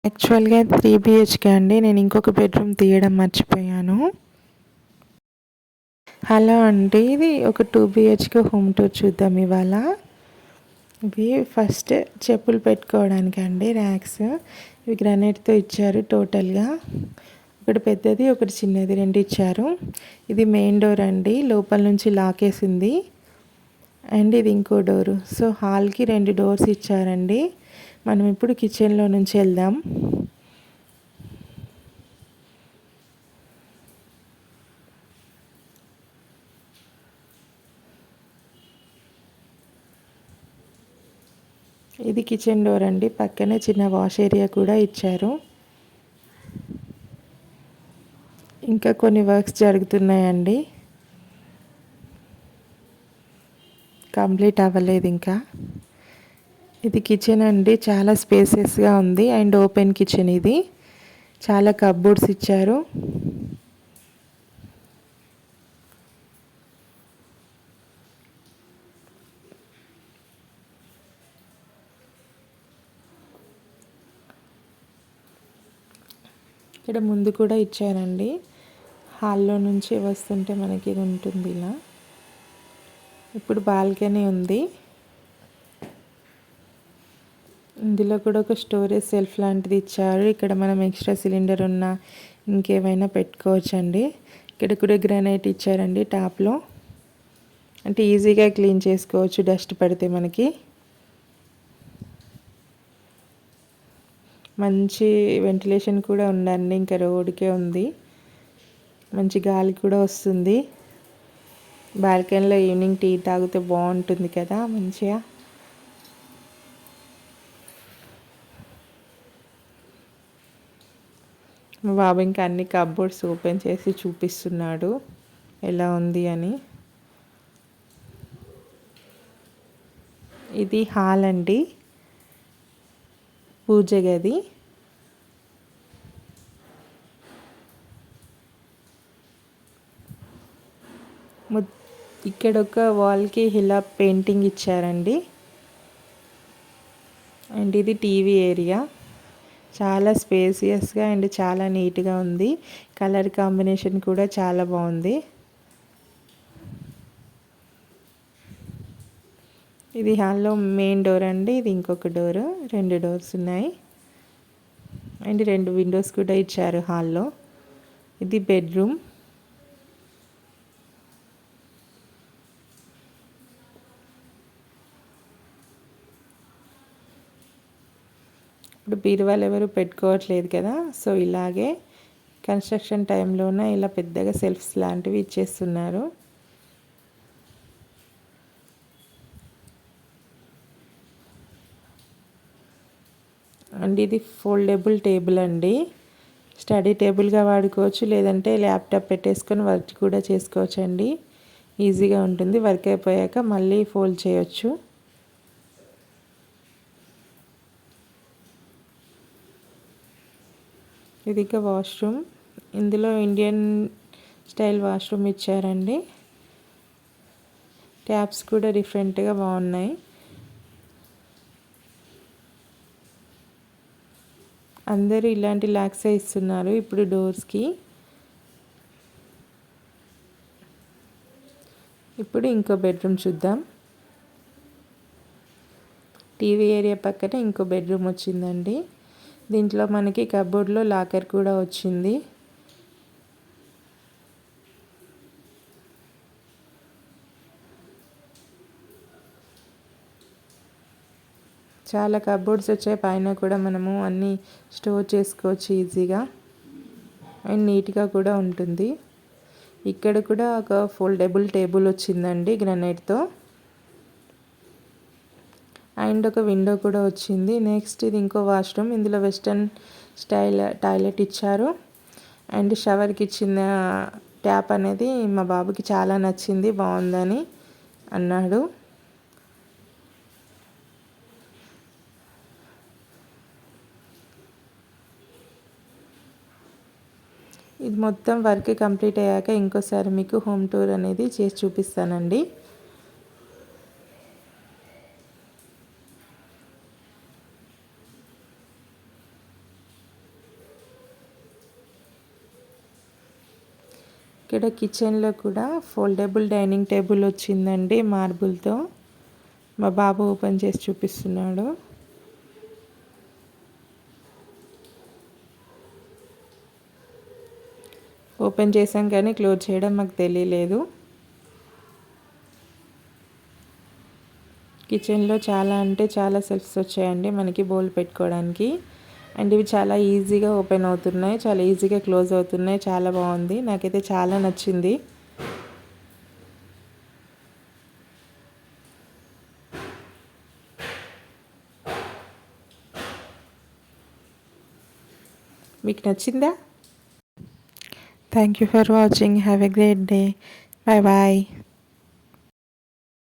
యాక్చువల్‌గా 3 బీహెచ్‌కే అండి. నేను ఇంకొక బెడ్‌రూమ్ తీయడం మర్చిపోయాను. హలో అండి. ఇది ఒక 2 బీహెచ్‌కే హోమ్ టూర్ చూద్దాం ఇవాళ. ఇవి ఫస్ట్ చెప్పులు పెట్టుకోవడానికండి ర్యాక్స్. ఇవి గ్రానైట్‌తో ఇచ్చారు టోటల్‌గా. ఒకటి పెద్దది, ఒకటి చిన్నది 2 ఇచ్చారు. ఇది మెయిన్ డోర్ అండి. లోపల నుంచి లాకేసింది. అండ్ ఇది ఇంకో డోరు. సో, హాల్‌కి 2 డోర్స్ ఇచ్చారండి. మనం ఇప్పుడు కిచెన్‌లో నుంచి వెళ్దాం. ఇది కిచెన్ డోర్ అండి. పక్కనే చిన్న వాష్ ఏరియా కూడా ఇచ్చారు. ఇంకా కొన్ని వర్క్స్ జరుగుతున్నాయండి. కంప్లీట్ అవ్వలేదు ఇంకా. ఇది కిచెన్ అండి. చాలా స్పేసెస్గా ఉంది అండ్ ఓపెన్ కిచెన్ ఇది. చాలా కప్బోర్డ్స్ ఇచ్చారు. ఇక్కడ ముందు కూడా ఇచ్చారండి. హాల్లో నుంచి వస్తుంటే మనకి ఇది ఉంటుంది ఇలా. ఇప్పుడు బాల్కనీ ఉంది. ఇందులో కూడా ఒక స్టోరేజ్ సెల్ఫ్ లాంటిది ఇచ్చారు. ఇక్కడ మనం ఎక్స్ట్రా సిలిండర్ ఉన్నా ఇంకేమైనా పెట్టుకోవచ్చండి. ఇక్కడ కూడా గ్రానైట్ ఇచ్చారండి టాప్లో. అంటే ఈజీగా క్లీన్ చేసుకోవచ్చు డస్ట్ పడితే మనకి. మంచి వెంటిలేషన్ కూడా ఉందండి. ఇంకా రోడ్కే ఉంది. మంచి గాలి కూడా వస్తుంది. బాల్కనీలో ఈవినింగ్ టీ తాగితే బాగుంటుంది కదా మంచిగా. మా బాబు ఇంకా అన్ని కప్బోర్డ్స్ ఓపెన్ చేసి చూపిస్తున్నాడు ఎలా ఉంది అని. ఇది హాల్ అండి. పూజ గది. ఇక్కడ ఒక వాల్కి ఇలా పెయింటింగ్ ఇచ్చారండి. అండ్ ఇది టీవీ ఏరియా. చాలా స్పేసియస్గా అండ్ చాలా నీట్గా ఉంది. కలర్ కాంబినేషన్ కూడా చాలా బాగుంది. ఇది హాల్లో మెయిన్ డోర్ అండి. ఇది ఇంకొక డోరు. 2 డోర్స్ ఉన్నాయి. అండ్ 2 విండోస్ కూడా ఇచ్చారు హాల్లో. ఇది బెడ్రూమ్. ఇప్పుడు బీరువాలు ఎవరు పెట్టుకోవట్లేదు కదా. సో ఇలాగే కన్స్ట్రక్షన్ టైంలోనే ఇలా పెద్దగా సెల్ఫ్స్ లాంటివి ఇచ్చేస్తున్నారు. అండ్ ఇది ఫోల్డబుల్ టేబుల్ అండి. స్టడీ టేబుల్గా వాడుకోవచ్చు, లేదంటే ల్యాప్టాప్ పెట్టేసుకొని వర్క్ కూడా చేసుకోవచ్చు అండి. ఈజీగా ఉంటుంది. వర్క్ అయిపోయాక మళ్ళీ ఫోల్డ్ చేయొచ్చు. ఇది ఇక వాష్రూమ్. ఇందులో ఇండియన్ స్టైల్ వాష్రూమ్ ఇచ్చారండి. ట్యాప్స్ కూడా డిఫరెంట్గా బాగున్నాయి. అందరూ ఇలాంటి లాక్సే ఇస్తున్నారు ఇప్పుడు డోర్స్కి. ఇప్పుడు ఇంకో బెడ్రూమ్ చూద్దాం. టీవీ ఏరియా పక్కన ఇంకో బెడ్రూమ్ వచ్చిందండి. దీంట్లో మనకి కబోర్డ్లో లాకర్ కూడా వచ్చింది. చాలా కబోర్డ్స్ వచ్చాయి. పైన కూడా మనము అన్నీ స్టోర్ చేసుకోవచ్చు ఈజీగా అండ్ నీట్గా కూడా ఉంటుంది. ఇక్కడ కూడా ఒక ఫోల్డబుల్ టేబుల్ వచ్చిందండి గ్రానైట్తో. అండ్ ఒక విండో కూడా వచ్చింది. నెక్స్ట్ ఇది ఇంకో వాష్రూమ్. ఇందులో వెస్టర్న్ స్టైల్ టాయిలెట్ ఇచ్చారు. అండ్ షవర్కి ఇచ్చిన ట్యాప్ అనేది మా బాబుకి చాలా నచ్చింది, బాగుందని అన్నాడు. ఇది మొత్తం వర్క్ కంప్లీట్ అయ్యాక ఇంకోసారి మీకు హోమ్ టూర్ అనేది చేసి చూపిస్తానండి. ఇక్కడ కిచెన్లో కూడా ఫోల్డబుల్ డైనింగ్ టేబుల్ వచ్చిందండి మార్బుల్తో. మా బాబు ఓపెన్ చేసి చూపిస్తున్నాడు. ఓపెన్ చేసాం కానీ క్లోజ్ చేయడం మాకు తెలియలేదు. కిచెన్లో చాలా అంటే చాలా సెల్ఫ్స్ వచ్చాయండి మనకి బౌల్ పెట్టుకోవడానికి. అండ్ ఇవి చాలా ఈజీగా ఓపెన్ అవుతున్నాయి, చాలా ఈజీగా క్లోజ్ అవుతున్నాయి. చాలా బాగుంది, నాకైతే చాలా నచ్చింది. మీకు నచ్చిందా? Thank you for watching. Have a great day. Bye bye.